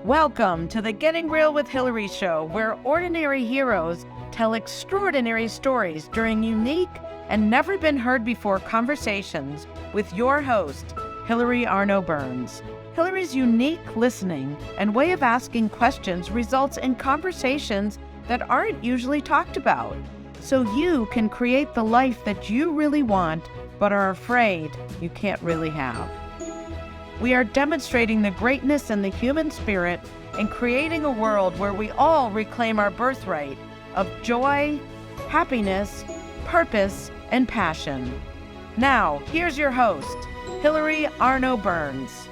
Welcome to the Getting Real with Hilary show, where ordinary heroes tell extraordinary stories during unique and never been heard before conversations with your host, Hilary Arno Burns. Hilary's unique listening and way of asking questions results in conversations that aren't usually talked about, so you can create the life that you really want but are afraid you can't really have. We are demonstrating the greatness in the human spirit and creating a world where we all reclaim our birthright of joy, happiness, purpose, and passion. Now, here's your host, Hilary Arno Burns.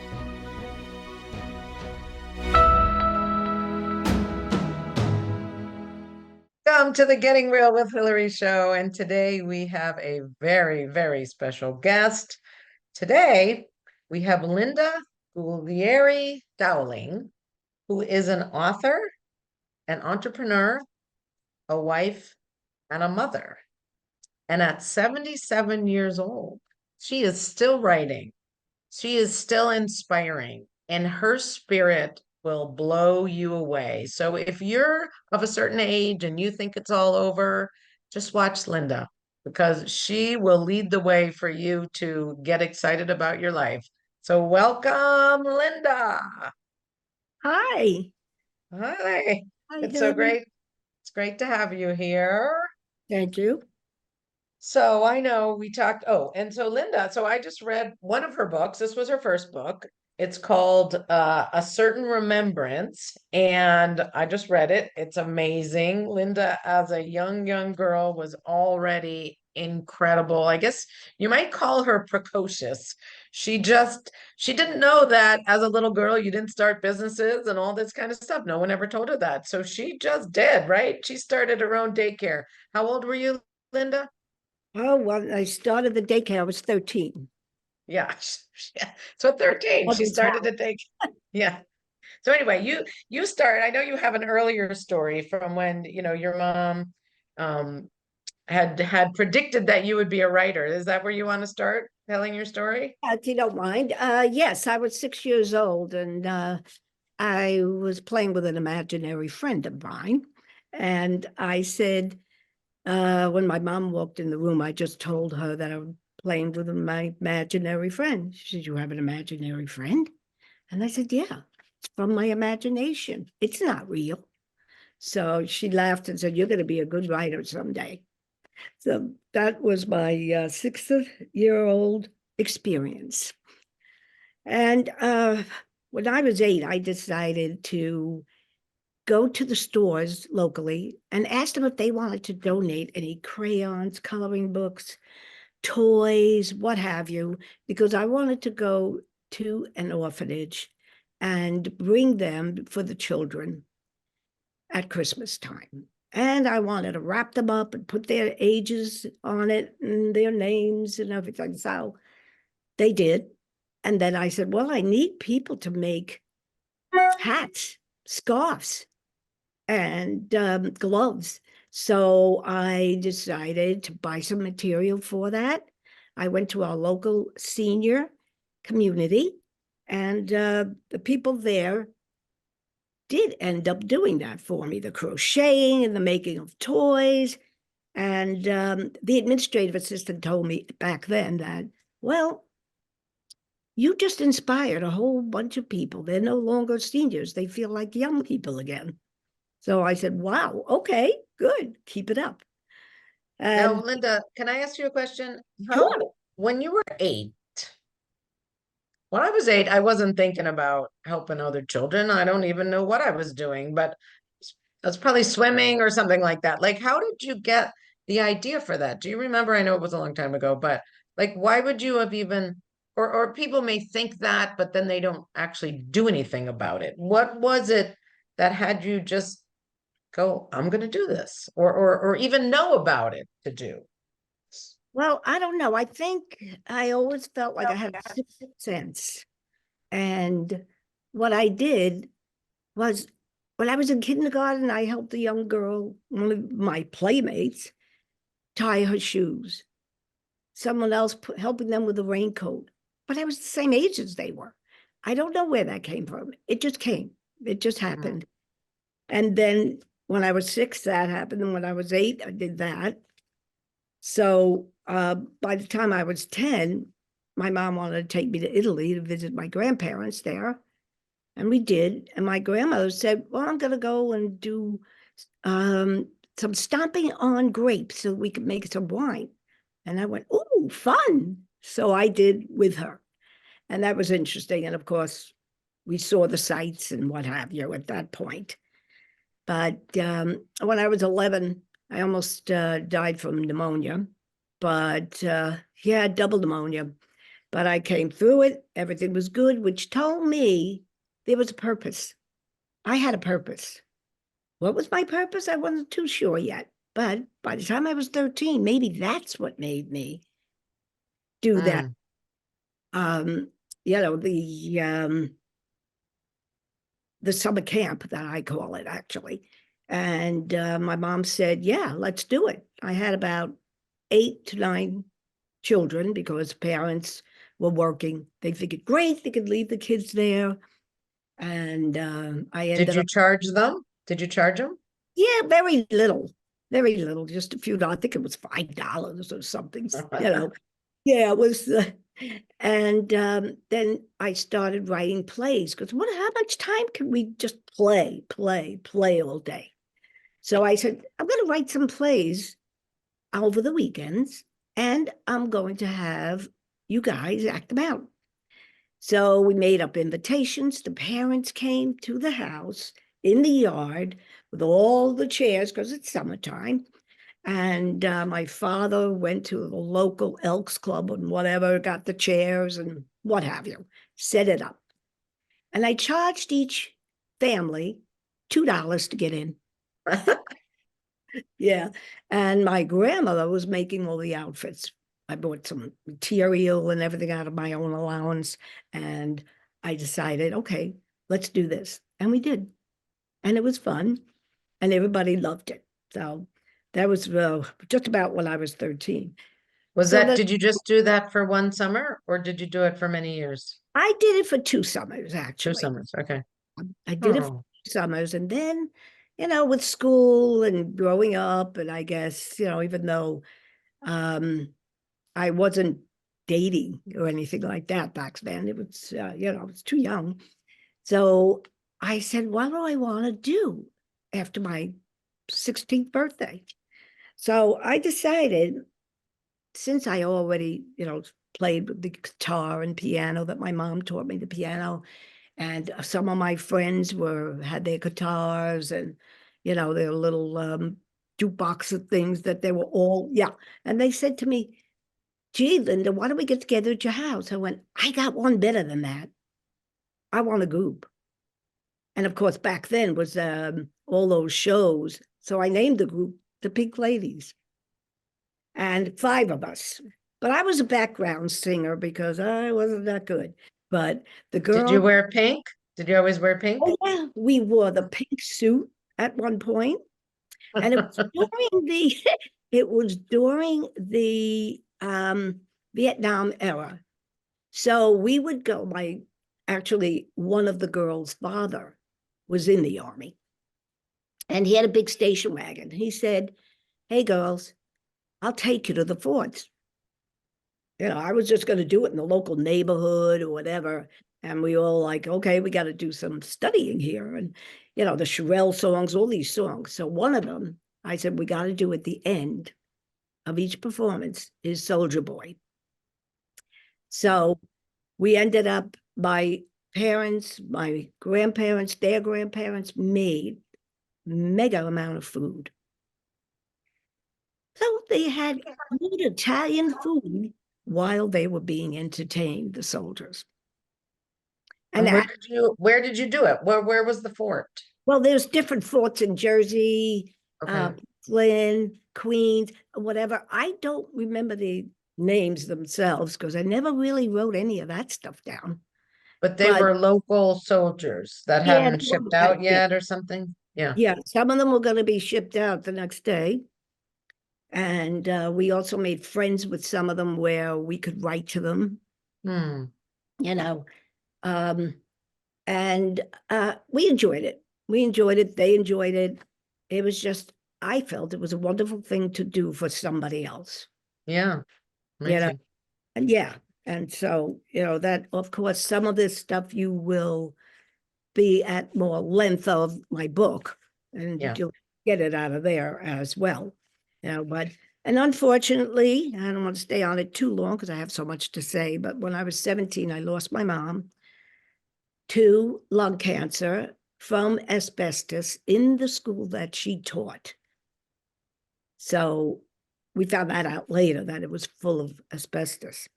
Welcome to the Getting Real with Hilary show, and today we have a very, very special guest. Today, we have Linda Guglieri Dowling, who is an author, an entrepreneur, a wife, and a mother. And at 77 years old, she is still writing. She is still inspiring, and her spirit will blow you away. So if you're of a certain age and you think it's all over, just watch Linda, because she will lead the way for you to get excited about your life. So welcome, Linda. Hi. Hi. Hi, It's so Hilary. great. It's great to have you here. Thank you. So I know we talked, and so Linda, so I just read one of her books. This was her first book. It's called A Certain Remembrance, and I just read it. It's amazing. Linda, as a young girl, was already incredible. I guess you might call her precocious. She didn't know that as a little girl, you didn't start businesses and all this kind of stuff. No one ever told her that. So she just did, right? She started her own daycare. How old were you, Linda? Oh, well, I started the daycare. I was 13. Yeah. Yeah. So at 13, she started to take. Yeah. So anyway, you start. I know you have an earlier story from when, your mom had predicted that you would be a writer. Is that where you want to start telling your story? If you don't mind. Yes, I was 6 years old, and I was playing with an imaginary friend of mine. And I said, when my mom walked in the room, I just told her that I was playing with my imaginary friend. She said, "You have an imaginary friend?" And I said, "Yeah, it's from my imagination. It's not real." So she laughed and said, "You're going to be a good writer someday." So that was my 6-year-old experience. And when I was 8, I decided to go to the stores locally and ask them if they wanted to donate any crayons, coloring books, toys, what have you, because I wanted to go to an orphanage and bring them for the children at Christmas time. And I wanted to wrap them up and put their ages on it and their names and everything. So they did. And then I said, well, I need people to make hats, scarves, and gloves. So I decided to buy some material for that. I went to our local senior community, and the people there did end up doing that for me, the crocheting and the making of toys. And the administrative assistant told me back then that, well, you just inspired a whole bunch of people. They're no longer seniors. They feel like young people again. So I said, wow, okay, good. Keep it up. Now, Linda, can I ask you a question? Sure. When you were 8, when I was 8, I wasn't thinking about helping other children. I don't even know what I was doing, but I was probably swimming or something like that. Like, how did you get the idea for that? Do you remember? I know it was a long time ago, but like, why would you have even, or people may think that, but then they don't actually do anything about it. What was it that had you just go, I'm going to do this, or even know about it to do? Well, I don't know. I think I always felt like I had a sixth sense. And what I did was, when I was in kindergarten, I helped a young girl, one of my playmates, tie her shoes. Someone else helping them with a raincoat. But I was the same age as they were. I don't know where that came from. It just came. It just happened. And then when I was 6, that happened. And when I was 8, I did that. So by the time I was 10, my mom wanted to take me to Italy to visit my grandparents there. And we did. And my grandmother said, well, I'm going to go and do some stomping on grapes so we could make some wine. And I went, oh, fun. So I did with her. And that was interesting. And of course, we saw the sights and what have you at that point. But when I was 11, I almost died from pneumonia. But yeah, double pneumonia. But I came through it. Everything was good, which told me there was a purpose. I had a purpose. What was my purpose? I wasn't too sure yet. But by the time I was 13, maybe that's what made me do that. You know, the summer camp that I call it, actually. And my mom said, yeah, let's do it. I had about 8 to 9 children because parents were working. They figured, great, they could leave the kids there. And I ended Did you up, charge them? Did you charge them? yeah, very little, just a few dollars. I think it was $5 or something, you know. Yeah, it was. And then I started writing plays because how much time can we just play all day? So I said, I'm going to write some plays over the weekends, and I'm going to have you guys act them out. So we made up invitations. The parents came to the house in the yard with all the chairs because it's summertime. And my father went to the local Elks Club and whatever, got the chairs and what have you, set it up. And I charged each family $2 to get in. Yeah. And my grandmother was making all the outfits. I bought some material and everything out of my own allowance. And I decided, okay, let's do this. And we did. And it was fun. And everybody loved it. So that was just about when I was 13. Did you just do that for one summer or did you do it for many years? I did it for 2 summers, 2 actually. summers. Okay. I did it for 2 summers. And then, you know, with school and growing up, and I guess, you know, even though I wasn't dating or anything like that back then, it was, you know, I was too young. So I said, what do I want to do after my 16th birthday? So I decided, since I already, you know, played with the guitar and piano, that my mom taught me the piano, and some of my friends had their guitars and, you know, their little jukebox of things that they were all, yeah. And they said to me, gee, Linda, why don't we get together at your house? I went, I got one better than that. I want a group. And of course, back then was all those shows. So I named the group the Pink Ladies. And 5 of us. But I was a background singer because I wasn't that good. But the girl. Did you wear pink? Did you always wear pink? Oh, yeah. We wore the pink suit at one point. And it was during the Vietnam era. So we would go, actually, one of the girls' father was in the Army. And he had a big station wagon. He said, hey, girls, I'll take you to the forts. You know, I was just going to do it in the local neighborhood or whatever. And we all like, okay, we got to do some studying here. And, you know, the Shirelle songs, all these songs. So one of them, I said, we got to do at the end of each performance is Soldier Boy. So we ended up, my parents, my grandparents, their grandparents made mega amount of food. So they had good Italian food while they were being entertained, the soldiers. And where did you do it? Where was the fort? Well, there's different forts in Jersey, Okay. Flynn, Queens, whatever. I don't remember the names themselves because I never really wrote any of that stuff down. But they were local soldiers that Yeah, hadn't shipped out yet or something? Yeah. Yeah, some of them were going to be shipped out the next day. And we also made friends with some of them where we could write to them, Hmm. you know. And And we enjoyed it. We enjoyed it. They enjoyed it. It was just, I felt it was a wonderful thing to do for somebody else. Yeah, You know, amazing. and yeah. And so, that, of course, some of this stuff you will be at more length of my book, and Yeah. you'll get it out of there as well. And unfortunately, I don't want to stay on it too long because I have so much to say, but when I was 17, I lost my mom to lung cancer from asbestos in the school that she taught. So we found that out later, that it was full of asbestos.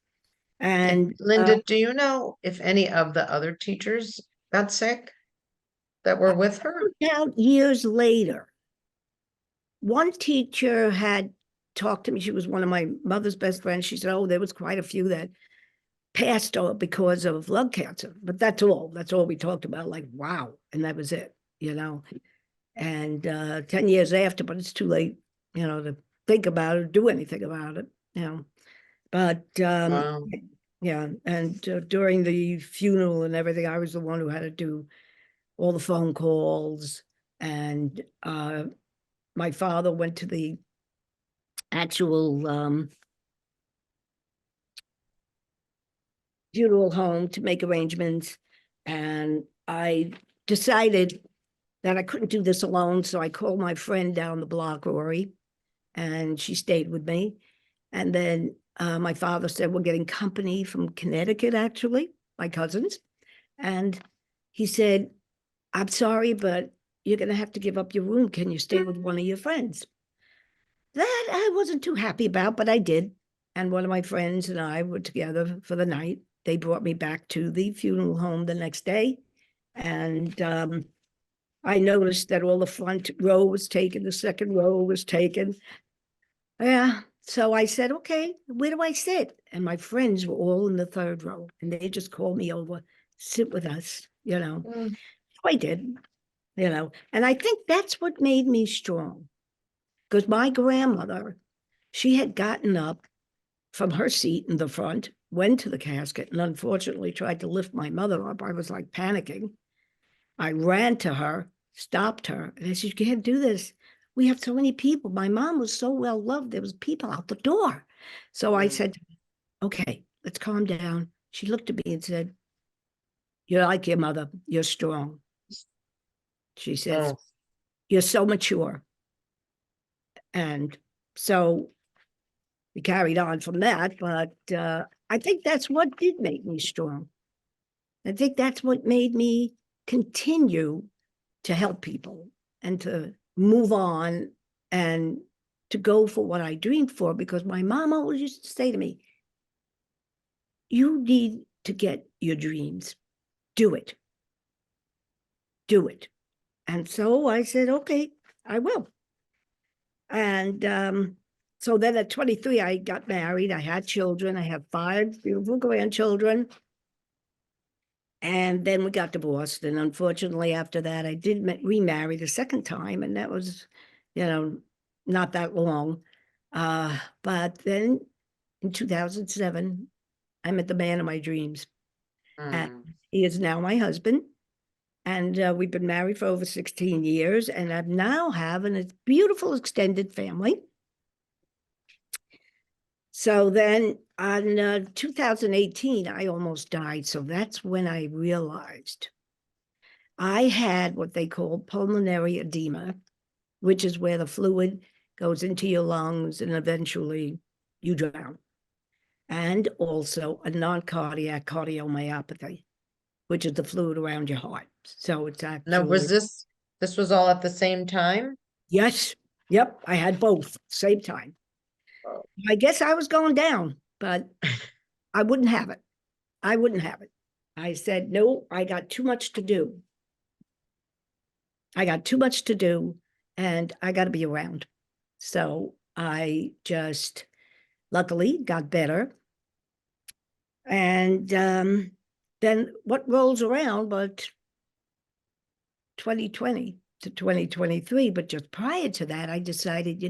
And Linda, do you know if any of the other teachers got sick that were with her? out years later, one teacher had talked to me. She was one of my mother's best friends. She said, oh, there was quite a few that passed because of lung cancer. But that's all. That's all we talked about. Like, wow. And that was it, And 10 years after, but it's too late, to think about it, do anything about it, But Wow. yeah, and during the funeral and everything, I was the one who had to do all the phone calls. And my father went to the actual funeral home to make arrangements. And I decided that I couldn't do this alone. So I called my friend down the block, Rory, and she stayed with me. And then my father said, we're getting company from Connecticut, actually, my cousins. And he said, I'm sorry, but you're going to have to give up your room. Can you stay with one of your friends? That I wasn't too happy about, but I did. And one of my friends and I were together for the night. They brought me back to the funeral home the next day. And I noticed that all the front row was taken, the second row was taken. Yeah. So I said, okay, where do I sit? And my friends were all in the third row, and they just called me over, sit with us, Mm. So I did, and I think that's what made me strong. Because my grandmother, she had gotten up from her seat in the front, went to the casket, and unfortunately tried to lift my mother up. I was like panicking. I ran to her, stopped her, and I said, you can't do this. We have so many people. My mom was so well loved. There was people out the door. So I said, okay, let's calm down. She looked at me and said, you're like your mother. You're strong. She says, Oh, you're so mature. And so we carried on from that. But I think that's what did make me strong. I think that's what made me continue to help people and to move on and to go for what I dreamed for, because my mom always used to say to me, you need to get your dreams. Do it. Do it. And so I said, okay, I will. And so then at 23, I got married. I had children. I have 5 beautiful grandchildren. And then we got divorced. And unfortunately, after that, I did remarry the second time. And that was, not that long. But then in 2007, I met the man of my dreams. And mm. he is now my husband. And we've been married for over 16 years. And I now have a beautiful extended family. So then on 2018, I almost died. So that's when I realized I had what they call pulmonary edema, which is where the fluid goes into your lungs and eventually you drown. And also a non-cardiac cardiomyopathy, which is the fluid around your heart. So it's Now, actually, this was all at the same time? yes, yep, I had both same time. Oh. I guess I was going down, but I wouldn't have it. I wouldn't have it. I said, no, I got too much to do. I got too much to do, and I got to be around. So I just luckily got better. And then what rolls around but 2020 to 2023. But just prior to that, I decided,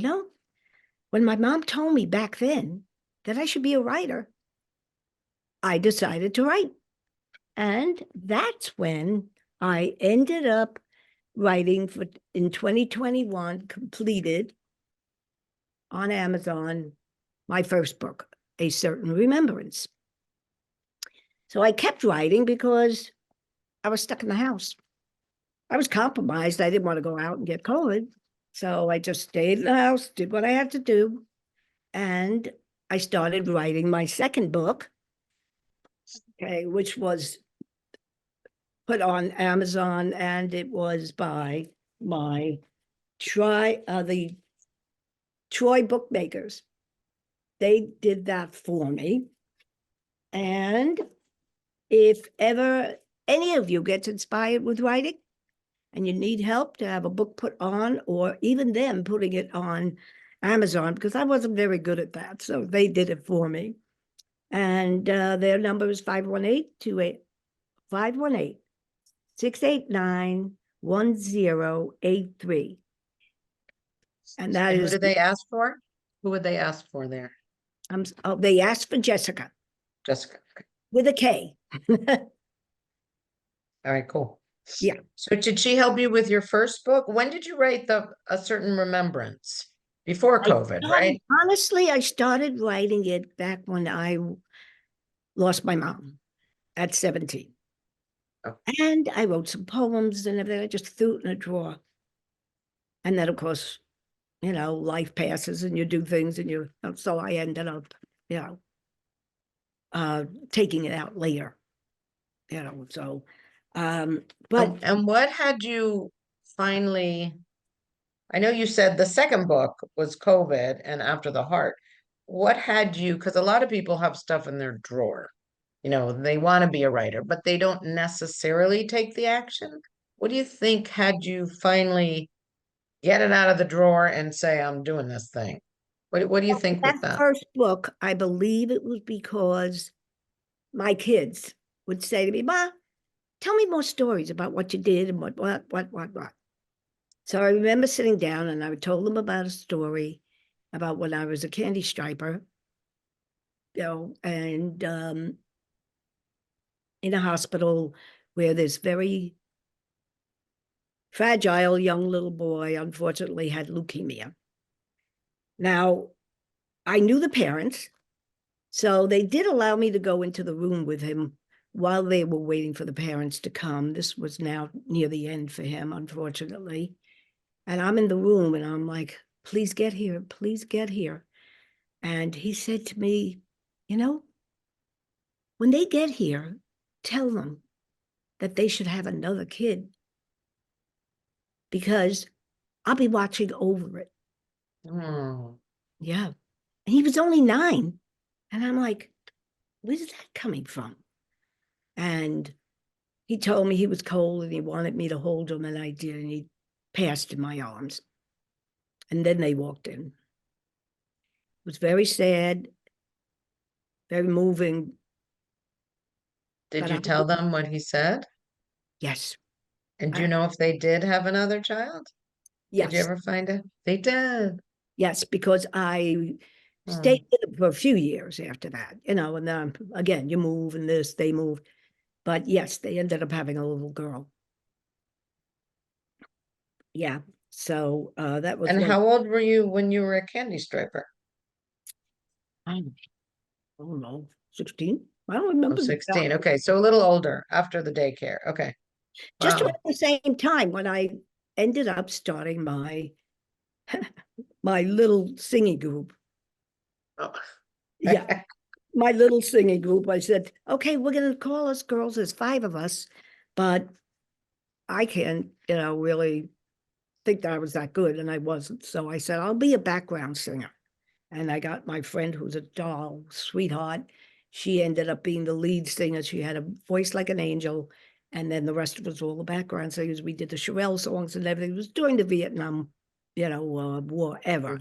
when my mom told me back then that I should be a writer, I decided to write. And that's when I ended up writing in 2021, completed on Amazon, my first book, A Certain Remembrance. So I kept writing because I was stuck in the house. I was compromised. I didn't want to go out and get COVID. So I just stayed in the house, did what I had to do. And I started writing my second book, okay, which was put on Amazon, and it was by the Troy bookmakers. They did that for me. And if ever any of you gets inspired with writing and you need help to have a book put on, or even them putting it on Amazon, because I wasn't very good at that, so they did it for me. And their number is 518-689-1083. And that And who is, did they ask for? Who would they ask for there? they asked for Jessica Jessica. Okay. with a K. All right, cool. Yeah. So did she help you with your first book? When did you write A Certain Remembrance? Before COVID, right? Honestly, I started writing it back when I lost my mom at 17. Oh. And I wrote some poems and everything. I just threw it in a drawer. And then, of course, life passes and you do things, and so I ended up, taking it out later, so, but And what had you finally, I know you said the second book was COVID and After the Heart. What had you, because a lot of people have stuff in their drawer, they want to be a writer, but they don't necessarily take the action. What do you think had you finally get it out of the drawer and say, I'm doing this thing? What do you think with that that? first book, I believe it was because my kids would say to me, Ma, tell me more stories about what you did and what. So I remember sitting down and I told them about a story about when I was a candy striper, and in a hospital where this very fragile young little boy unfortunately had leukemia. Now, I knew the parents, so they did allow me to go into the room with him while they were waiting for the parents to come. This was now near the end for him, unfortunately. And I'm in the room and I'm like, please get here, please get here. And he said to me, when they get here, tell them that they should have another kid, because I'll be watching over it. Oh. Yeah. And he was only 9. And I'm like, where's that coming from? And he told me he was cold and he wanted me to hold him, and I did, and he passed in my arms. And then they walked in. It was very sad, very moving. Did you tell them what he said? Yes. And do you know if they did have another child? Yes. Did you ever find out? They did. Yes, because I stayed with them for a few years after that, and then again, you move and they move. But yes, they ended up having a little girl. Yeah. So that was. And how old were you when you were a candy striper? I don't know, 16. I don't remember. 16. Okay, so a little older after the daycare. Okay. Just Wow. around the same time when I ended up starting my little singing group. Oh. Yeah, my little singing group. I said, okay, we're going to call us girls. There's 5 of us, but I can't, really think that I was that good, and I wasn't. So I said, I'll be a background singer. And I got my friend who's a doll, sweetheart. She ended up being the lead singer. She had a voice like an angel. And then the rest of us, all the background singers. We did the Chevelle songs and everything. It was during the Vietnam, war ever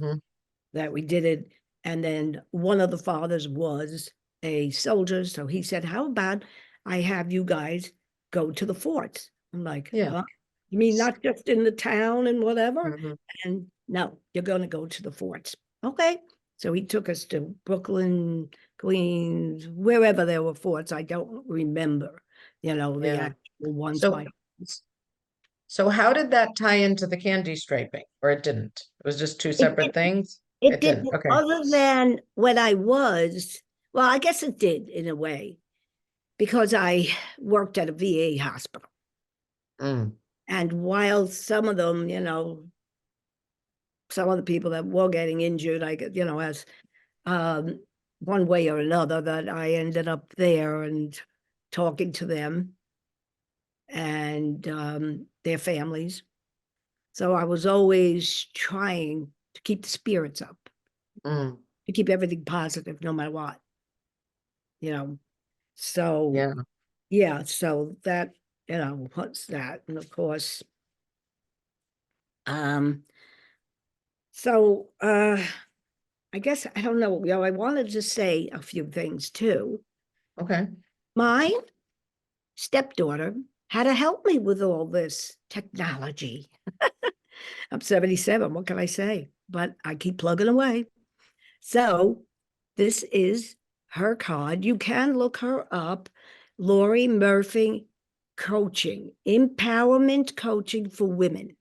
that we did it. And then one of the fathers was a soldier. So he said, how about I have you guys go to the forts? I'm like, Yeah. huh? You mean not just in the town and whatever? Mhm. And no, you're going to go to the forts. Okay. So he took us to Brooklyn, Queens, wherever there were forts. I don't remember, the Yeah. actual ones. So So how did that tie into the candy striping? Or it didn't? It was just two It separate things? It It didn't. didn't, Okay. other than when well, I guess it did in a way, because I worked at a VA hospital. Mm, And while some of them, some of the people that were getting injured, as one way or another, that I ended up there and talking to them and their families. So I was always trying to keep the spirits up, mm, to keep everything positive, no matter what, you know. So yeah. yeah, so that, what's that? And of course, um, so I guess I don't know, I wanted to say a few things too. Okay. My stepdaughter had to help me with all this technology. I'm 77, what can I say? But I keep plugging away. So this is her card. You can look her up, Lori Murphy Coaching, Empowerment Coaching for Women.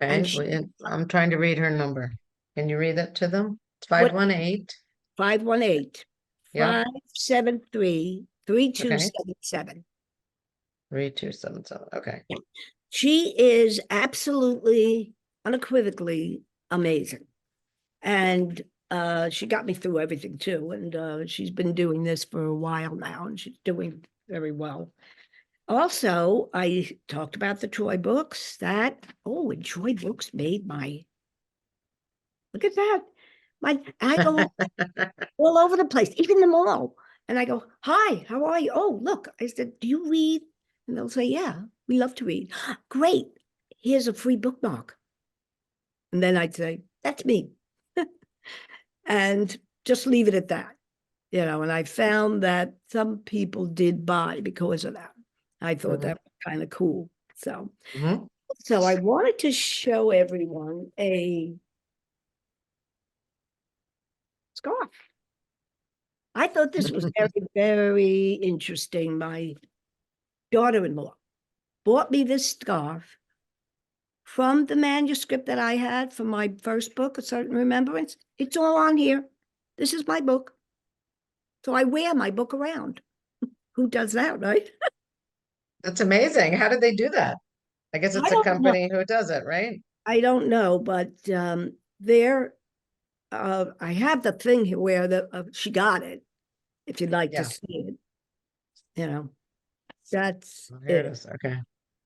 And Okay. I'm trying to read her number. Can you read that to them? It's what 518. 518 Yep. 573 Okay. 3277. 3277. Okay. She is absolutely, unequivocally amazing. And she got me through everything too. And she's been doing this for a while now, and she's doing very well. Also, I talked about the Troy books and Troy books made look at that. I go all over the place, even the mall. And I go, hi, how are you? Oh, look, I said, do you read? And they'll say, yeah, we love to read. Great. Here's a free bookmark. And then I'd say, that's me. And just leave it at that. And I found that some people did buy because of that. I thought Mhm, that was kind of cool. So, mhm. so I wanted to show everyone a scarf. I thought this was very, very interesting. My daughter-in-law bought me this scarf from the manuscript that I had for my first book, A Certain Remembrance. It's all on here. This is my book. So I wear my book around. Who does that, right? That's amazing. How did they do that? I guess I it's a don't know. company who does it, right? I don't know, but there, I have the thing here where she got it. If you'd like to Yeah. see it, you know, that's Oh, here it it. is. Okay.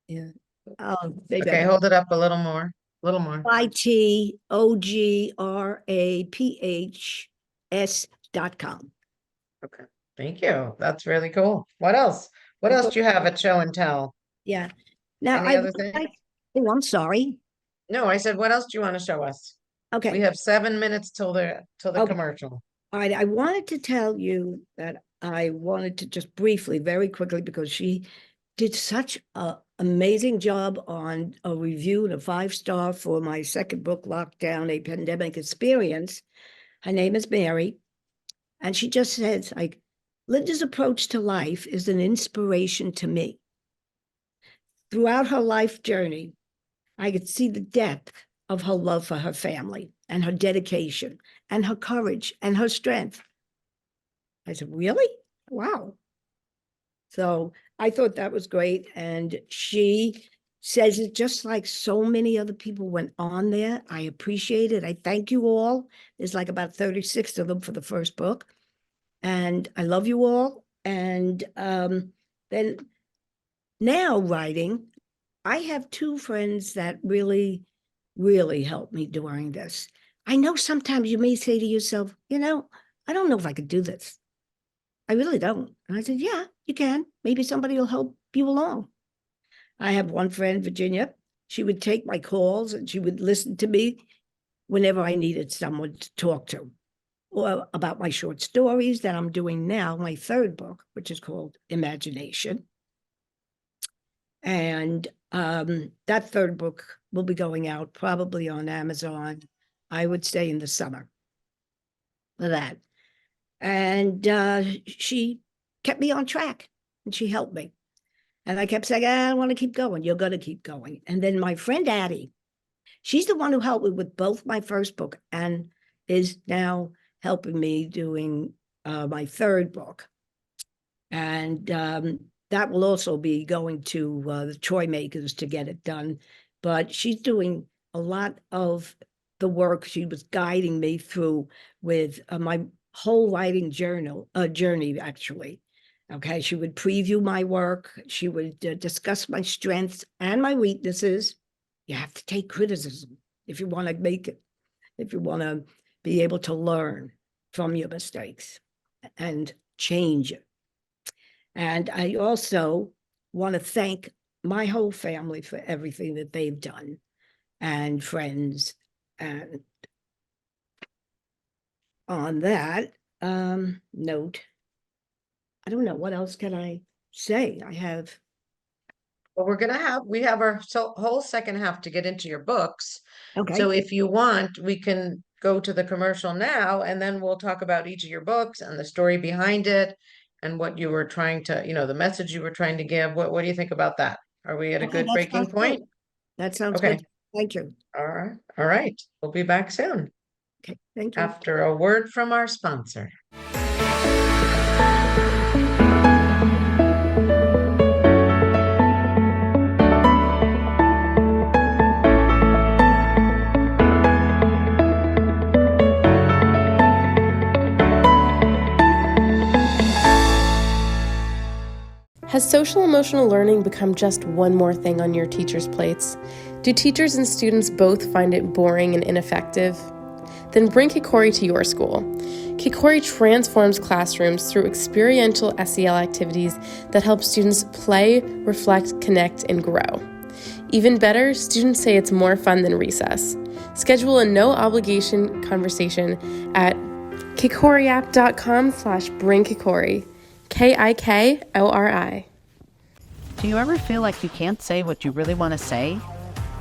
Yeah. Maybe I Okay, can. hold it up a little more. A little more. ITOGRAPHS.com. Okay. Thank you. That's really cool. What else? What else do you have at show and tell? Yeah. Now Any I other would thing? like, oh, I'm sorry. No, I said, what else do you want to show us? We Okay. have 7 minutes till the Okay. commercial. All right. I wanted to tell you that I wanted to just briefly, very quickly, because she did such an amazing job on a review and a 5-star for my second book, Lockdown, A Pandemic Experience. Her name is Mary. And she just says, like, Linda's approach to life is an inspiration to me. Throughout her life journey, I could see the depth of her love for her family and her dedication and her courage and her strength. I said, really? Wow. So I thought that was great. And she says it just like so many other people went on there. I appreciate it. I thank you all. There's like about 36 of them for the first book. And I love you all. And then now writing, I have 2 friends that really, really helped me during this. I know sometimes you may say to yourself, I don't know if I could do this. I really don't. And I said, yeah, you can. Maybe somebody will help you along. I have one friend, Virginia. She would take my calls and she would listen to me whenever I needed someone to talk to, or about my short stories that I'm doing now, my third book, which is called Imagination. And that third book will be going out probably on Amazon, I would say in the summer for that. And she kept me on track and she helped me. And I kept saying, I want to keep going. You're going to keep going. And then my friend Addie, she's the one who helped me with both my first book and is now helping me doing my third book. And that will also be going to the Troy Makers to get it done. But she's doing a lot of the work. She was guiding me through with my whole writing journey, actually. Okay, she would preview my work. She would discuss my strengths and my weaknesses. You have to take criticism if you want to make it, if you want to be able to learn from your mistakes and change it. And I also want to thank my whole family for everything that they've done, and friends. And on that note, I don't know, what else can I say? Well, we have our whole second half to get into your books. Okay. So if you want, we can go to the commercial now, and then we'll talk about each of your books and the story behind it and what you were trying to, the message you were trying to give. What do you think about that? Are we at a good breaking point? That sounds Okay. good. Thank you. All right. All right. We'll be back soon Okay, thank you. after a word from our sponsor. Has social emotional learning become just one more thing on your teachers' plates? Do teachers and students both find it boring and ineffective? Then bring Kikori to your school. Kikori transforms classrooms through experiential SEL activities that help students play, reflect, connect, and grow. Even better, students say it's more fun than recess. Schedule a no-obligation conversation at kikoriapp.com/bringkikori. Kikori. Do you ever feel like you can't say what you really want to say?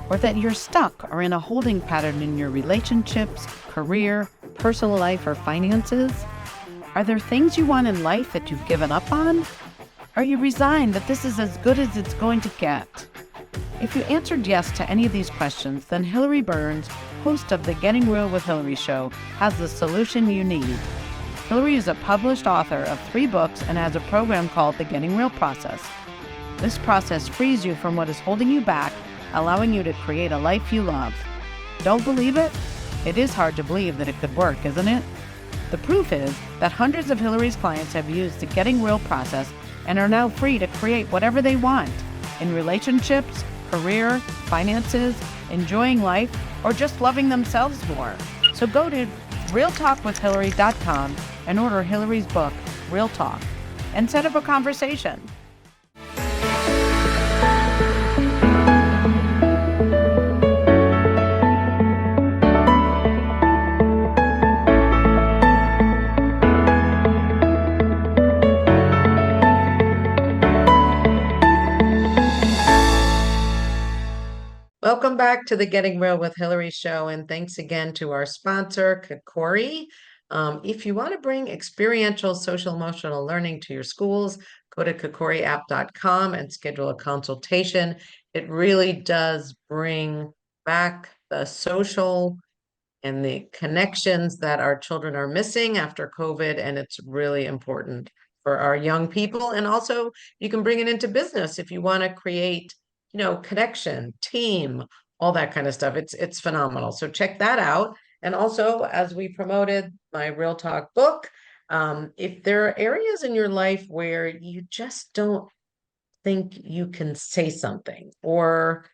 Or that you're stuck or in a holding pattern in your relationships, career, personal life, or finances? Are there things you want in life that you've given up on? Are you resigned that this is as good as it's going to get? If you answered yes to any of these questions, then Hilary Burns, host of the Getting Real with Hilary show, has the solution you need. Hilary is a published author of 3 books and has a program called the Getting Real Process. This process frees you from what is holding you back, allowing you to create a life you love. Don't believe it? It is hard to believe that it could work, isn't it? The proof is that hundreds of Hilary's clients have used the Getting Real process and are now free to create whatever they want in relationships, career, finances, enjoying life, or just loving themselves more. So go to realtalkwithhilary.com and order Hilary's book, Real Talk, and set up a conversation. Welcome back to the Getting Real with Hilary show, and thanks again to our sponsor, Kikori. If you want to bring experiential social emotional learning to your schools, go to kikoriapp.com and schedule a consultation. It really does bring back the social and the connections that our children are missing after COVID, and it's really important for our young people. And also, you can bring it into business if you want to create, connection, team, all that kind of stuff. It's phenomenal. So check that out. And also, as we promoted my Real Talk book, if there are areas in your life where you just don't think you can say something, or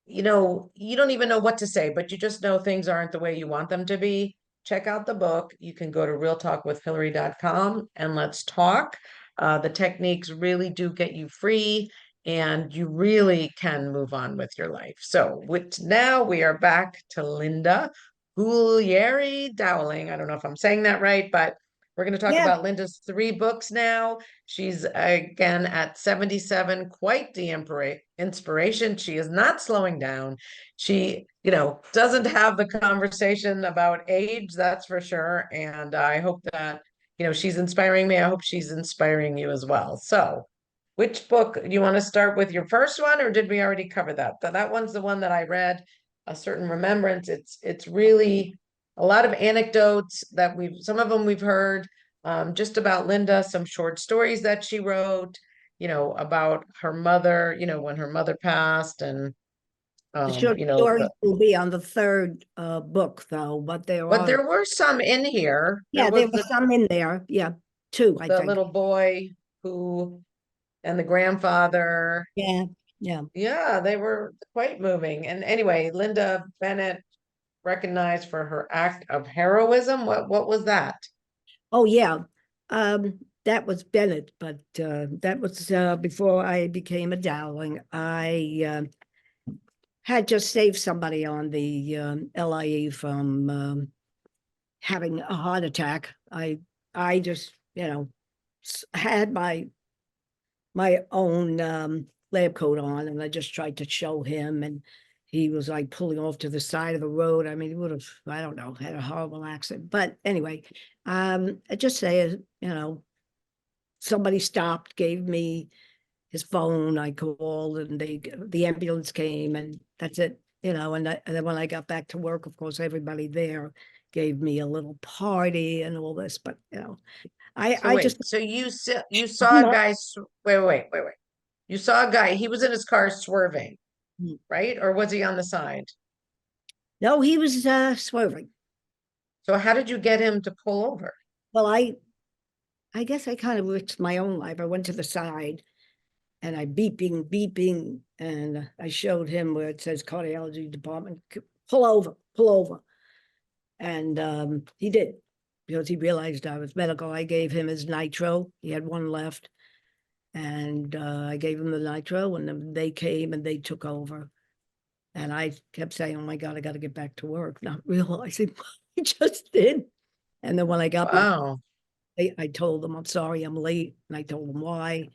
you don't even know what to say, but you just know things aren't the way you want them to be, check out the book. You can go to realtalkwithhilary.com and let's talk. The techniques really do get you free, and you really can move on with your life. So now we are back to Linda Guglieri Dowling. I don't know if I'm saying that right, but we're going to talk about Linda's 3 books now. She's again at 77, quite the inspiration. She is not slowing down. She, doesn't have the conversation about age, that's for sure. And I hope that, she's inspiring me. I hope she's inspiring you as well. So Which book, you want to start with your first one, or did we already cover that? That one's the one that I read, A Certain Remembrance. It's really a lot of anecdotes that some of them we've heard, just about Linda, some short stories that she wrote, about her mother, when her mother passed, and The short stories will be on the third book, though, but there were some in here. Yeah, there were some in there. Yeah, two, I The think. little boy and the grandfather. Yeah, yeah. Yeah, they were quite moving. And anyway, Linda Bennett recognized for her act of heroism. What was that? Oh, yeah. That was Bennett, but that was before I became a Dowling. I had just saved somebody on the LIE from having a heart attack. I just, had my own lab coat on, and I just tried to show him, and he was like pulling off to the side of the road. I mean, he would have, I don't know, had a horrible accident. But anyway, I just say, somebody stopped, gave me his phone. I called, and the ambulance came, and that's it. And then when I got back to work, of course, everybody there gave me a little party and all this. But So you saw a guy. Wait. You saw a guy. He was in his car swerving, right? Or was he on the side? No, he was swerving. So how did you get him to pull over? Well, I guess I kind of risked my own life. I went to the side, and I beeping, and I showed him where it says cardiology department, pull over. And he did, because he realized I was medical. I gave him his nitro. He had one left. And I gave him the nitro, and then they came and they took over. And I kept saying, oh my God, I got to get back to work, not realizing I just did. And then when I got back, I told them, I'm sorry, I'm late. And I told them why.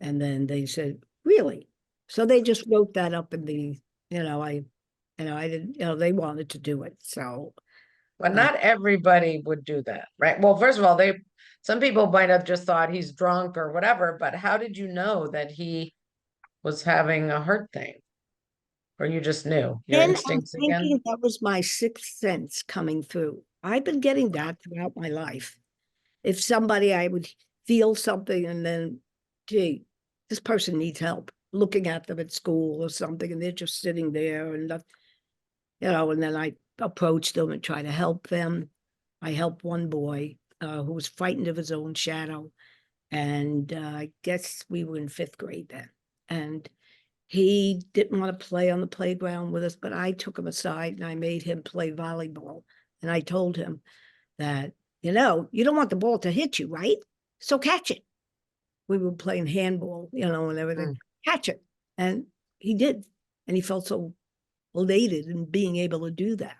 And then they said, really? So they just wrote that up in the, I didn't, they wanted to do it. So. But not everybody would do that, right? Well, first of all, some people might have just thought he's drunk or whatever, but how did you know that he was having a heart thing? Or you just knew your instincts I'm thinking again? that was my sixth sense coming through. I've been getting that throughout my life. If somebody, I would feel something, and then, gee, this person needs help, looking at them at school or something, and they're just sitting there, and and then I approach them and try to help them. I helped one boy who was frightened of his own shadow. And I guess we were in fifth grade then. And he didn't want to play on the playground with us, but I took him aside and I made him play volleyball. And I told him that, you don't want the ball to hit you, right? So catch it. We were playing handball, and everything. Catch it. And he did. And he felt so elated in being able to do that,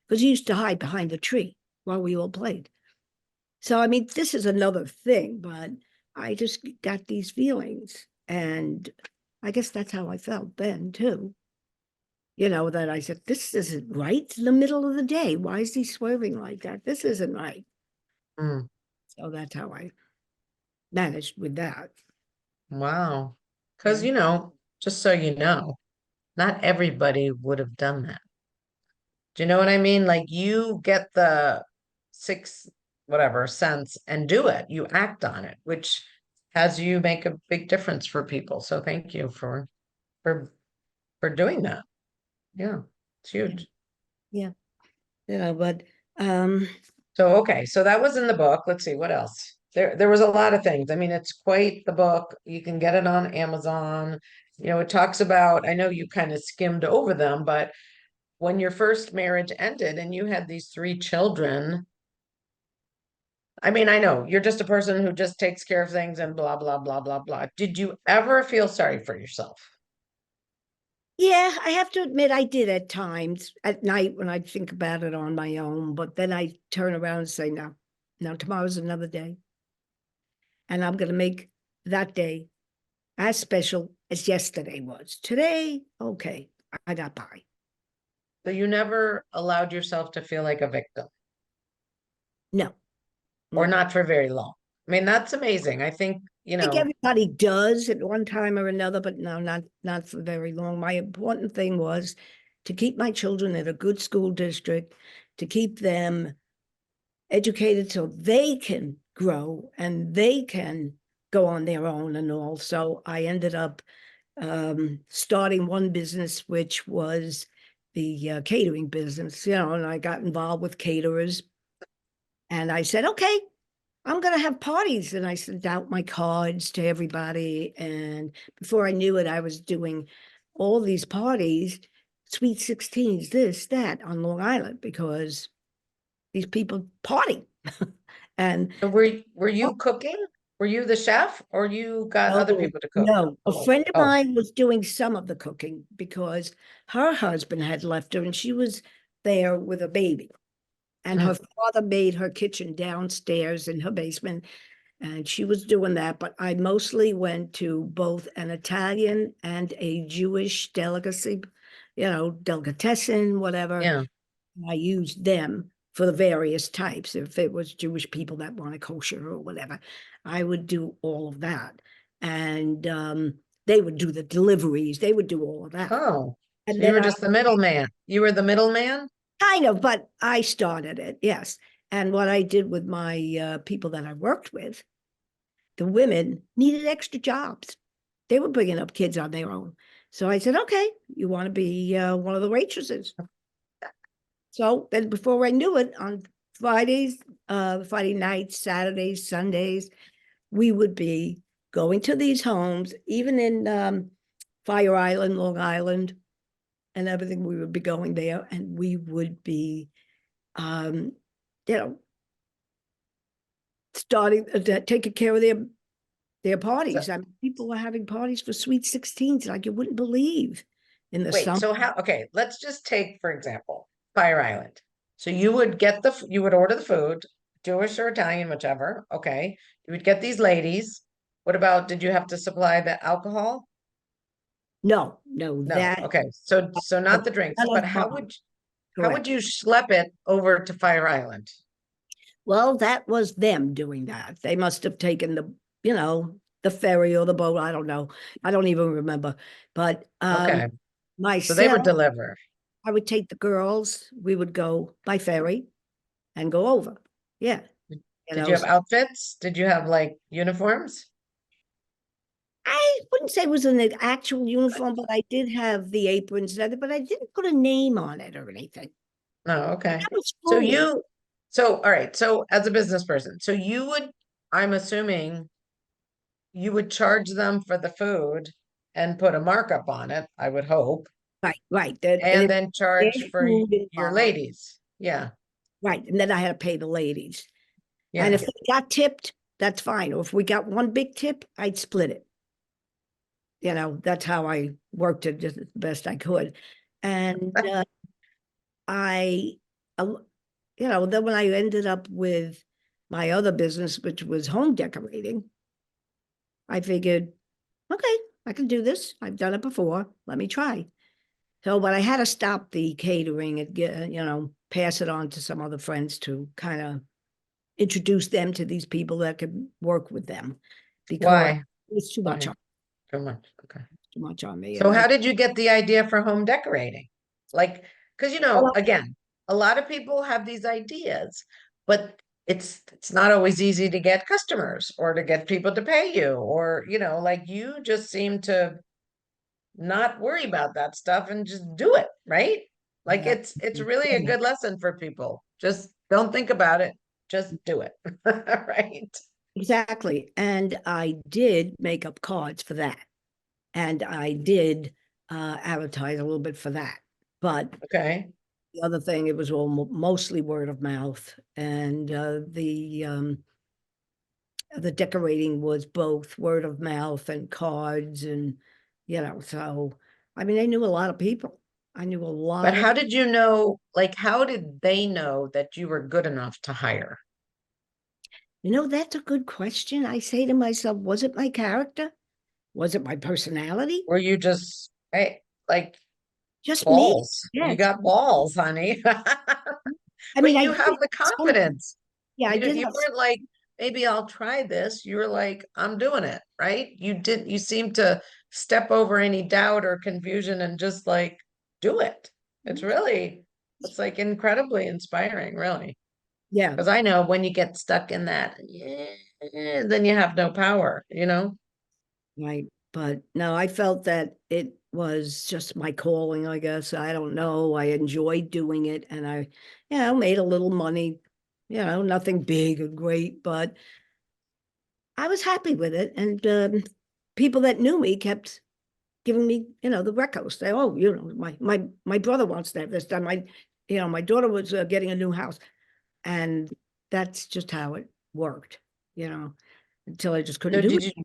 because he used to hide behind a tree while we all played. So, I mean, this is another thing, but I just got these feelings, and I guess that's how I felt then too. That I said, this isn't right. It's in the middle of the day. Why is he swerving like that? This isn't right. So that's how I managed with that. Wow. Because, just so you know, not everybody would have done that. Do you know what I mean? Like, you get the sixth, whatever, sense and do it. You act on it, which has you make a big difference for people. So thank you for doing that. Yeah, it's huge. Yeah. But okay, so that was in the book. Let's see what else. There was a lot of things. I mean, it's quite the book. You can get it on Amazon. It talks about, I know you kind of skimmed over them, but when your first marriage ended and you had these 3 children, I mean, I know you're just a person who just takes care of things and blah, blah, blah, blah, blah. Did you ever feel sorry for yourself? yeah, I have to admit I did at times at night when I think about it on my own, but then I turn around and say, no, tomorrow's another day. And I'm going to make that day as special as yesterday was. Today, okay, I got by. So you never allowed yourself to feel like a victim? No. Or not for very long? I mean, that's amazing. I think, I think everybody does at one time or another, but no, not for very long. My important thing was to keep my children in a good school district, to keep them educated so they can grow and they can go on their own and all. So I ended up starting one business, which was the catering business, and I got involved with caterers. And I said, okay, I'm going to have parties. And I sent out my cards to everybody. And before I knew it, I was doing all these parties, sweet 16s, this, that on Long Island, because these people party. And were you cooking? Were you the chef or you got other people to cook? no, a Oh, friend of oh, mine was doing some of the cooking because her husband had left her and she was there with a baby. And her father made her kitchen downstairs in her basement, and she was doing that. But I mostly went to both an Italian and a Jewish delicacy, delicatessen, whatever. yeah. I used them for the various types. If it was Jewish people that wanted kosher or whatever, I would do all of that. And they would do the deliveries. They would do all of that. Oh, so And you then were just the middleman. You were the middleman? kind of, but I started it, yes. And what I did with my people that I worked with, the women needed extra jobs. They were bringing up kids on their own. So I said, okay, you want to be one of the waitresses? So then before I knew it, on Fridays, Friday nights, Saturdays, Sundays, we would be going to these homes, even in Fire Island, Long Island, and everything. We would be going there and we would be, you know, starting taking care of their parties. I mean, people were having parties for sweet 16s like you wouldn't believe in the Wait, summer. so okay, let's just take, for example, Fire Island. So you would you would order the food, Jewish or Italian, whichever. Okay. You would get these ladies. What about, did you have to supply the alcohol? No, No. Okay. So not the drinks, none but of how mine. would Correct. you schlep it over to Fire Island? Well, that was them doing that. They must have taken the ferry or the boat. I don't know. I don't even remember. But Okay. So they would myself, deliver. I would take the girls. We would go by ferry and go over. Yeah. Did you have outfits? Did you have like uniforms? I wouldn't say it was an actual uniform, but I did have the aprons, and but I didn't put a name on it or anything. Oh, okay. That was So cool. all right. So as a business person, so you would, I'm assuming you would charge them for the food and put a markup on it, I would hope, Right. and then There's charge for food your involved. ladies. Yeah. Right. And then I had to pay the ladies. And Yeah. if they got tipped, that's fine. Or if we got one big tip, I'd split it. That's how I worked it just the best I could. And I, then when I ended up with my other business, which was home decorating, I figured, okay, I can do this. I've done it before. Let me try. So, but I had to stop the catering and pass it on to some other friends to kind of introduce them to these people that could work with them because Why? it was too much Why? Too much. Okay. too much on me. So how did you get the idea for home decorating? Like, because again, a lot of people have these ideas, but it's not always easy to get customers or to get people to pay you, or like you just seem to not worry about that stuff and just do it, right? Like Yeah. it's really a good lesson for people. Just don't think about it, just do it. Right? Exactly. And I did make up cards for that. And I did advertise a little bit for that. But Okay. the other thing, it was all mostly word of mouth. And the decorating was both word of mouth and cards. And, so, I mean, I knew a lot of people. I knew a But lot of, how did you know, like, how did they know that you were good enough to hire? that's a good question. I say to myself, was it my character? Was it my personality? Were you just, hey, like Just me? balls? You Yes. got balls, honey. I But mean, I you did have the some, confidence. yeah, I did You have weren't like, maybe I'll try this. You were like, I'm doing it, right? You seem to step over any doubt or confusion and just like do it. It's like incredibly inspiring, really. Yeah, Because I know when you get stuck in that, then you have no power, you know? right. But no, I felt that it was just my calling, I guess. I don't know. I enjoyed doing it and I, made a little money, nothing big or great, but I was happy with it. And people that knew me kept giving me, the recos. They, oh, my brother wants to have this done. My daughter was getting a new house. And that's just how it worked, until I just couldn't So do did you,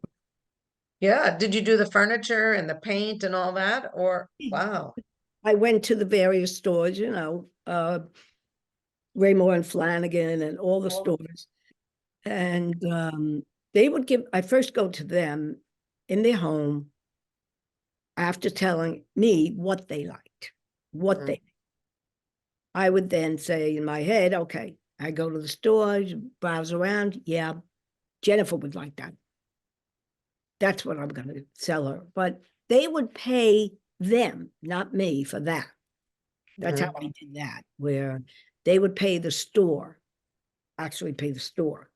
yeah, did you do the furniture and the paint and all that? Or, it. wow. I went to the various stores, Raymore and Flanagan and all the stores. And they would I first go to them in their home after telling me what they liked, what Mhm. they, I would then say in my head, okay, I go to the stores, browse around. Yeah, Jennifer would like that. That's what I'm going to sell her. But they would pay them, not me, for that. That's how Mhm. I did that, where they would pay the store, actually pay the store.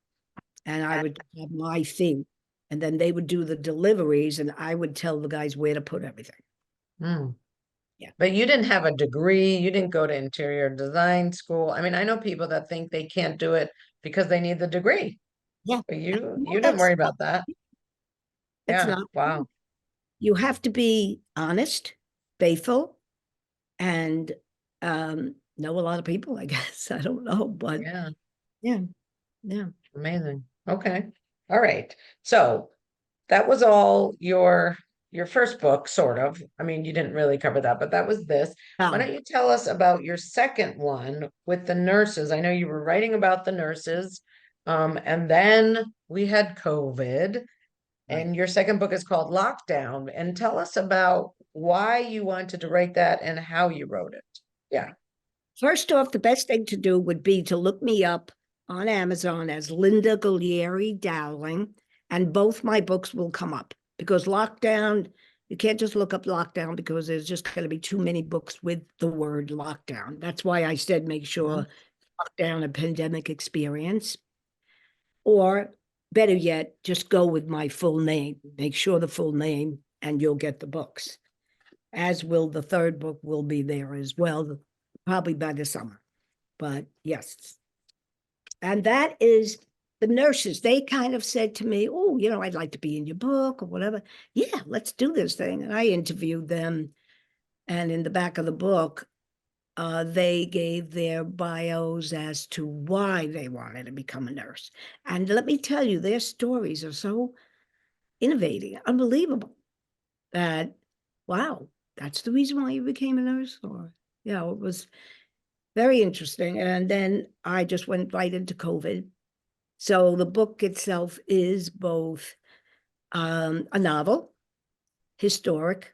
And I would have my fee. And then they would do the deliveries and I would tell the guys where to put everything. Mm. Yeah. But you didn't have a degree, you didn't go to interior design school. I mean, I know people that think they can't do it because they need the degree, Yeah. but No, you didn't worry about that. it's Yeah, not. wow. You have to be honest, faithful, and know a lot of people, I guess. I don't know, but Yeah, yeah, yeah. amazing. Okay. All right. So that was all your first book, sort of. I mean, you didn't really cover that, but that was this. Why Oh, don't you tell us about your second one with the nurses? I know you were writing about the nurses, and then we had COVID, right. and your second book is called Lockdown. And tell us about why you wanted to write that and how you wrote it. Yeah. First off, the best thing to do would be to look me up on Amazon as Linda Guglieri Dowling, and both my books will come up because lockdown, you can't just look up lockdown because there's just going to be too many books with the word lockdown. That's why I said make sure lockdown a pandemic experience, or better yet, just go with my full name. Make sure the full name, and you'll get the books. As will the third book will be there as well, probably by the summer. But yes. And that is the nurses. They kind of said to me, oh, I'd like to be in your book or whatever. Yeah, let's do this thing. And I interviewed them. And in the back of the book, they gave their bios as to why they wanted to become a nurse. And let me tell you, their stories are so innovating, unbelievable that, wow, that's the reason why you became a nurse? Or, it was very interesting. And then I just went right into COVID. So the book itself is both a novel, historic,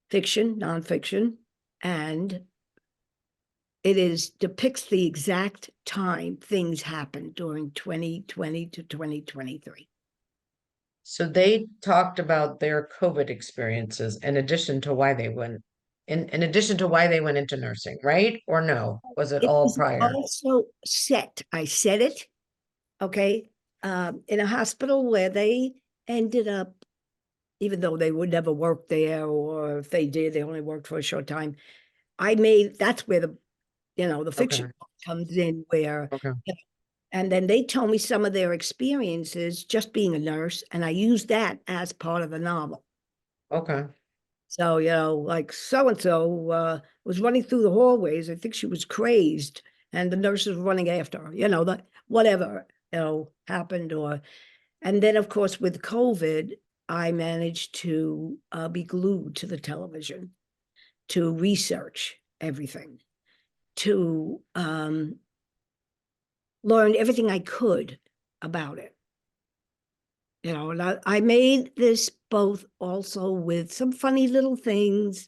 fiction, nonfiction, and it depicts the exact time things happened during 2020 to 2023. So they talked about their COVID experiences in addition to why they went in addition to why they went into nursing, right? Or no? Was it It all was prior? also set. I said it, okay, in a hospital where they ended up, even though they would never work there, or if they did, they only worked for a short time. That's where the Okay. fiction comes in, where, Okay. and then they told me some of their experiences just being a nurse, and I used that as part of the novel. Okay. So, like so-and-so was running through the hallways. I think she was crazed, and the nurses were running after her, whatever, happened. And then, of course, with COVID, I managed to be glued to the television to research everything, to learn everything I could about it. And I made this both also with some funny little things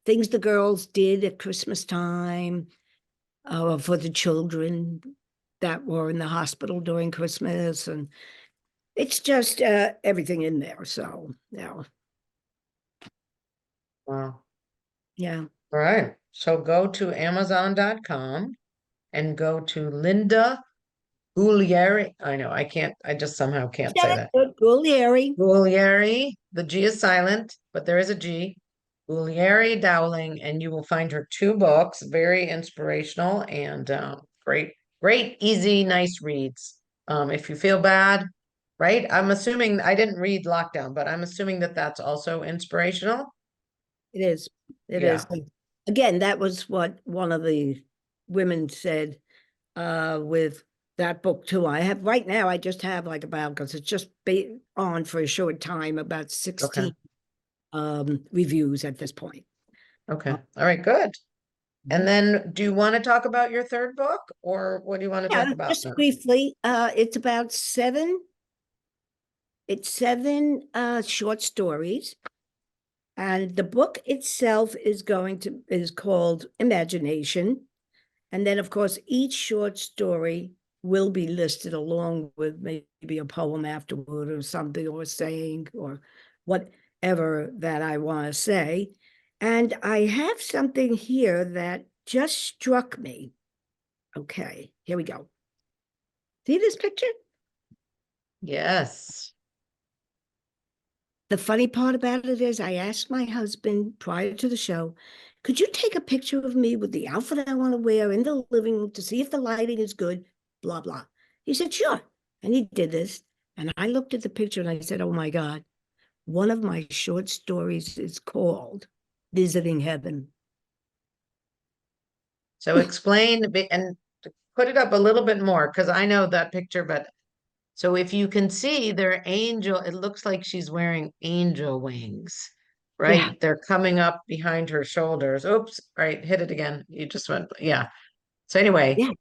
the girls did at Christmas time for the children. that were in the hospital during Christmas, and it's just everything in there. So, yeah. Wow. Yeah. All right. So go to Amazon.com and go to Linda Guglieri. I know I just somehow can't say that. Good, Guglieri. Guglieri. The G is silent, but there is a G. Guglieri Dowling, and you will find her 2 books, very inspirational and great, easy, nice reads. If you feel bad, right? I'm assuming I didn't read Lockdown, but I'm assuming that that's also inspirational. It is. It Yeah. is. Again, that was what one of the women said with that book too. I have right now, I just have like about, because it's just on for a short time, about 16 reviews at this point. Okay. All right, good. And then do you want to talk about your 3rd book, or what do you want to talk Yeah, about just now? briefly, it's about 7 short stories. And the book itself is called Imagination. And then, of course, each short story will be listed along with maybe a poem afterward or something, or saying, or whatever that I want to say. And I have something here that just struck me. Okay, here we go. See this picture? Yes. The funny part about it is I asked my husband prior to the show, could you take a picture of me with the outfit I want to wear in the living room to see if the lighting is good, blah, blah. He said, sure. And he did this. And I looked at the picture and I said, oh my God, one of my short stories is called Visiting Heaven. So explain and put it up a little bit more, because I know that picture, but so if you can see their angel, it looks like she's wearing angel wings, right? Yeah. They're coming up behind her shoulders. Oops, right, hit it again. You just went, yeah. So anyway, Yeah.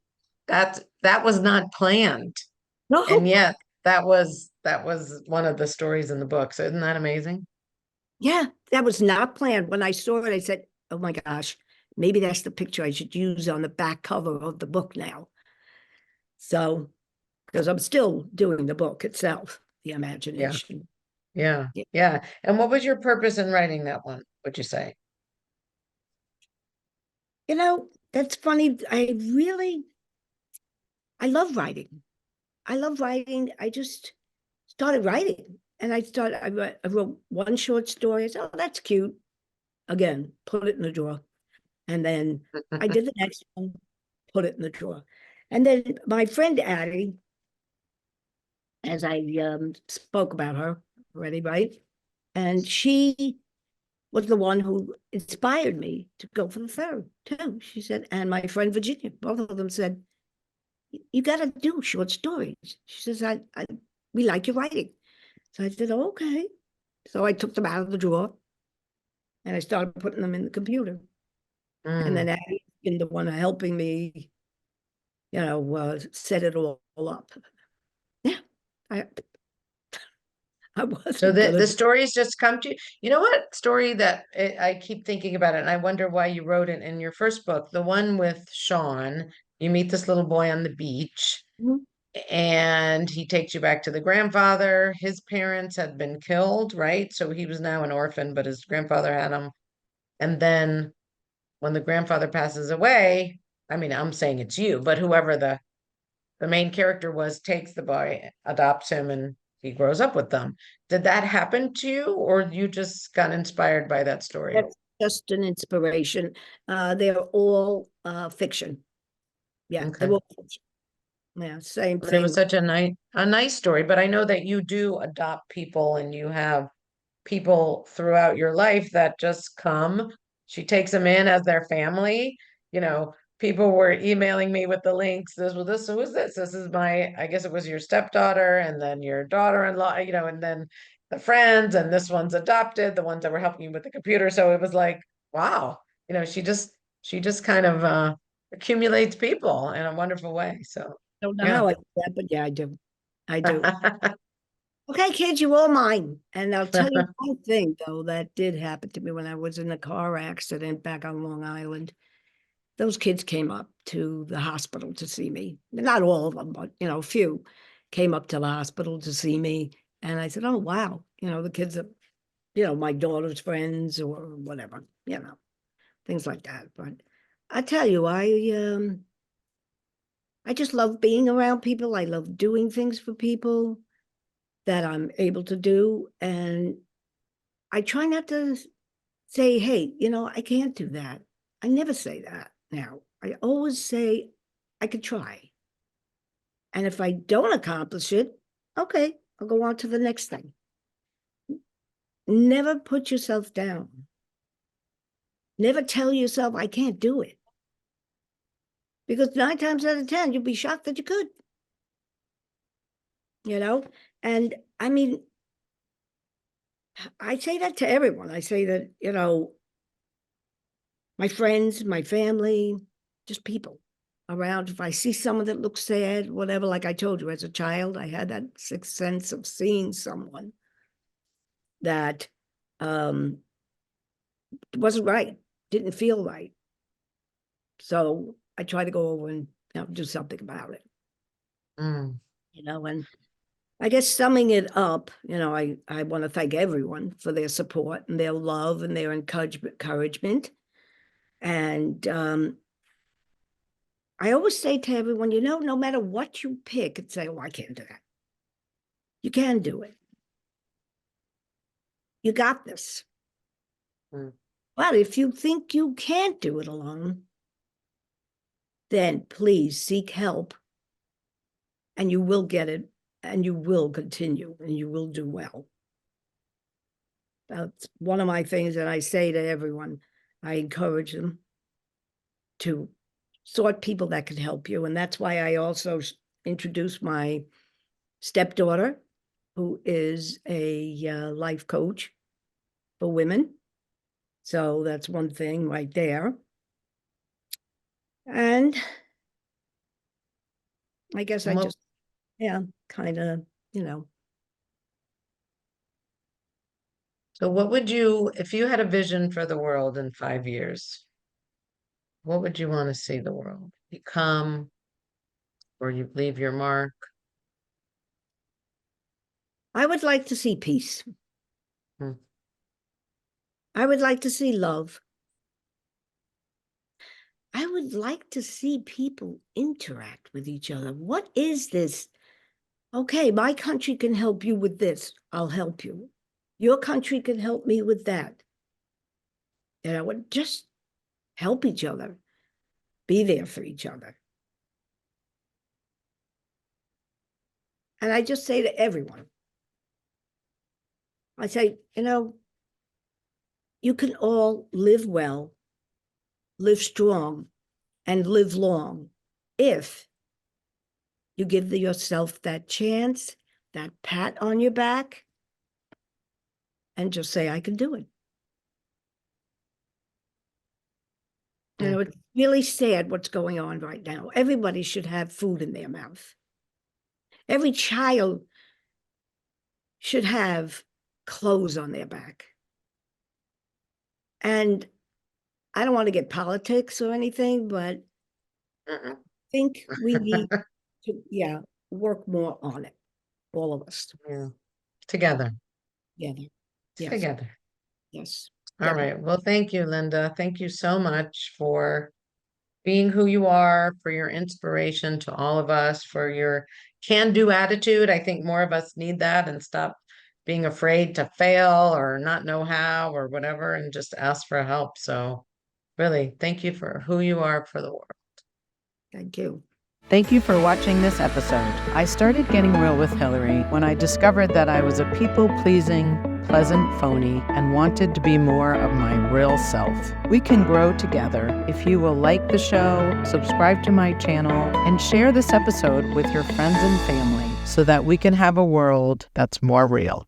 that was not planned. No. And yet that was one of the stories in the book. So isn't that amazing? Yeah, that was not planned. When I saw it, I said, oh my gosh, maybe that's the picture I should use on the back cover of the book now. So, because I'm still doing the book itself, the imagination. Yeah. And what was your purpose in writing that one, would you say? You know, that's funny. I love writing. I love writing. I just started writing, and I wrote one short story. I said, oh, that's cute. Again, put it in the drawer. And then I did the next one, put it in the drawer. And then my friend Addie, as I spoke about her already, right? And she was the one who inspired me to go for the 3rd too. She said, and my friend Virginia, both of them said, you got to do short stories. She says, we like your writing. So I said, oh, okay. So I took them out of the drawer and I started putting them in the computer. And then Addie's been the one helping me, set it all up. Yeah, I wasn't So the gonna. stories just come to you. You know what story that I keep thinking about it, and I wonder why you wrote it in your first book, the one with Sean. You meet this little boy on the beach, Mhm. and he takes you back to the grandfather. His parents had been killed, right? So he was now an orphan, but his grandfather had him. And then when the grandfather passes away, I mean, I'm saying it's you, but whoever the main character was takes the boy, adopts him, and he grows up with them. Did that happen to you, or you just got inspired by that story? That's just an inspiration. They're all fiction. Yeah, Okay. they're all fiction. Yeah, same But it was thing. such a nice story, but I know that you do adopt people and you have people throughout your life that just come. She takes them in as their family. People were emailing me with the links. Who is this? This is I guess it was your stepdaughter and then your daughter-in-law, and then the friends, and this one's adopted, the ones that were helping you with the computer. So it was like, wow, she just kind of accumulates people in a wonderful way. So Don't know yeah. how I do that, but yeah, I do. I do. Okay, kids, you're all mine. And I'll tell you one thing, though, that did happen to me when I was in a car accident back on Long Island. those kids came up to the hospital to see me. Not all of them, but, a few came up to the hospital to see me. And I said, oh, wow. The kids are, my daughter's friends or whatever, things like that. But I tell you, I just love being around people. I love doing things for people that I'm able to do. And I try not to say, hey, I can't do that. I never say that now. I always say I could try. And if I don't accomplish it, okay, I'll go on to the next thing. Never put yourself down. Never tell yourself I can't do it. Because 9 times out of 10, you'll be shocked that you could. And I mean, I say that to everyone. I say that, my friends, my family, just people around. If I see someone that looks sad, whatever, like I told you, as a child, I had that sixth sense of seeing someone that wasn't right, didn't feel right. So I try to go over and do something about it. And I guess summing it up, I want to thank everyone for their support and their love and their encouragement. And I always say to everyone, no matter what you pick, and say, oh, I can't do that. You can do it. You got this. But if you think you can't do it alone, then please seek help, and you will get it, and you will continue, and you will do well. That's one of my things that I say to everyone. I encourage them to sort people that can help you. And that's why I also introduced my stepdaughter, who is a life coach for women. So that's one thing right there. And I guess I just, kind of, So what would you, if you had a vision for the world in 5 years, what would you want to see the world become, or you leave your mark? I would like to see peace. I would like to see love. I would like to see people interact with each other. What is this? Okay, my country can help you with this. I'll help you. Your country can help me with that. Just help each other. Be there for each other. And I just say to everyone, I say, you can all live well, live strong, and live long if you give yourself that chance, that pat on your back, and just say, I can do it. It's really sad what's going on right now. Everybody should have food in their mouth. Every child should have clothes on their back. And I don't want to get politics or anything, but I think we need to, work more on it. All of us. Yeah. Together. Together. Yes. Together. Yes. All right. Well, thank you, Linda. Thank you so much for being who you are, for your inspiration to all of us, for your can-do attitude. I think more of us need that, and stop being afraid to fail or not know how or whatever, and just ask for help. So really, thank you for who you are for the world. Thank you. Thank you for watching this episode. I started getting real with Hilary when I discovered that I was a people-pleasing, pleasant phony and wanted to be more of my real self. We can grow together if you will like the show, subscribe to my channel, and share this episode with your friends and family so that we can have a world that's more real.